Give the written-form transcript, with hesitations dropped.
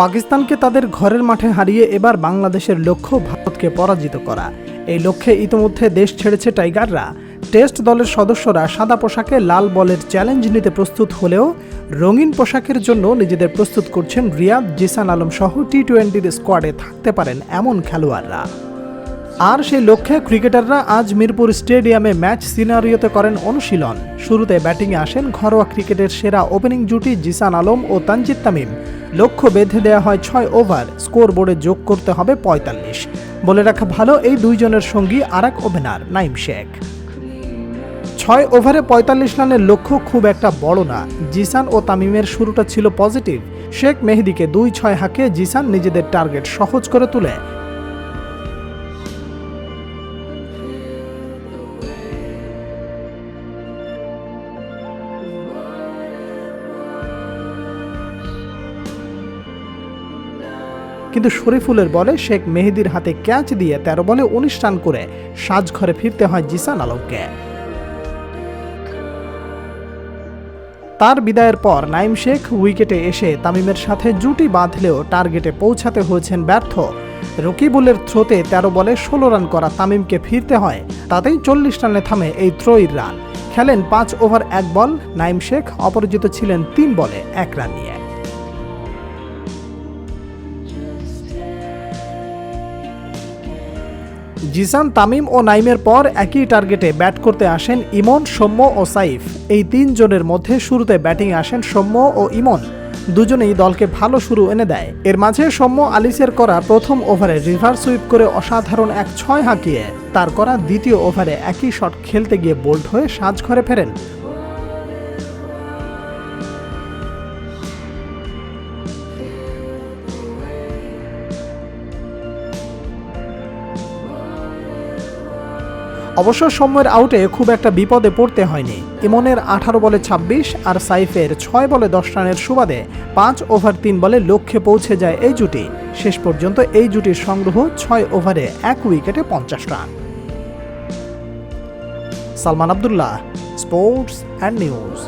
পাকিস্তানকে তাদের ঘরের মাঠে হারিয়ে এবার বাংলাদেশের লক্ষ্য ভারতকে পরাজিত করা। এই লক্ষ্যে ইতিমধ্যে দেশ ছেড়েছে টাইগাররা। টেস্ট দলের সদস্যরা সাদা পোশাকে লাল বলের চ্যালেঞ্জ নিতে প্রস্তুত হলেও রঙিন পোশাকের জন্য নিজেদের প্রস্তুত করছেন রিয়াদ, জিসান আলম সহ টি-20-র স্কোয়াডে থাকতে পারেন এমন খেলোয়াড়রা। আর সেই লক্ষ্যে ক্রিকেটাররা আজ মিরপুর স্টেডিয়ামে ম্যাচ সিনারিওতে করেন অনুশীলন। শুরুতে ব্যাটিংয়ে আসেন ঘরোয়া ক্রিকেটের সেরা ওপেনিং জুটি জিসান আলম ও তানজিদ তামিম। লক্ষ্য বেঁধে দেওয়া হয় 6 ওভার, স্কোর বোর্ডে যোগ করতে হবে 45। বলে রাখা ভালো, এই দুইজনের সঙ্গী আরেক ওপেনার নাইম শেখ। 6 ওভারে 45 রানের লক্ষ্য খুব একটা বড় না। জিসান ও তামিমের শুরুটা ছিল পজিটিভ। শেখ মেহেদীকে 2-6 হাঁকে জিসান নিজেদের টার্গেট সহজ করে তুলে। কিন্তু শরীফুলের বলে শেখ মেহেদীর হাতে ক্যাচ দিয়ে 13 বলে 19 রান করে সাজঘরে ফিরতে হয় জিসান আলমকে। তার বিদায়ের পর নাইম শেখ উইকেটে এসে তামিমের সাথে জুটি বাঁধলেও টার্গেটে পৌঁছাতে হয়েছেন ব্যর্থ। রকিবুলের থ্রোতে 13 বলে 16 রান করা তামিমকে ফিরতে হয়, তাতেই 40 রানে থামে এই ত্রয়ীর রান। খেলেন 5 ওভার 1 বল। নাইম শেখ অপরাজিত ছিলেন 3 বলে 1 রান নিয়ে। জিসান, তামিম ও নাইমের পর একই টার্গেটে ব্যাট করতে আসেন ইমন, সৌম্য ও সাইফ। এই 3 জনের মধ্যে শুরুতে ব্যাটিংয়ে আসেন সৌম্য ও ইমন। দুজনেই দলকে ভালো শুরু এনে দেয়। এর মাঝে সৌম্য আলিসের করা প্রথম ওভারে রিভার্স সুইপ করে অসাধারণ এক 6 হাঁকিয়ে তার করা দ্বিতীয় ওভারে একই শট খেলতে গিয়ে বোল্ড হয়ে সাজঘরে ফেরেন। অবশ্য সৌম্যের আউটে খুব একটা বিপদে পড়তে হয়নি। ইমনের 18 বলে 26 আর সাইফের 6 বলে 10 রানের সুবাদে 5 ওভার 3 বলে লক্ষ্যে পৌঁছে যায় এই জুটি। শেষ পর্যন্ত এই জুটির সংগ্রহ 6 ওভারে 1 উইকেটে 50 run. Salman Abdullah, sports and news.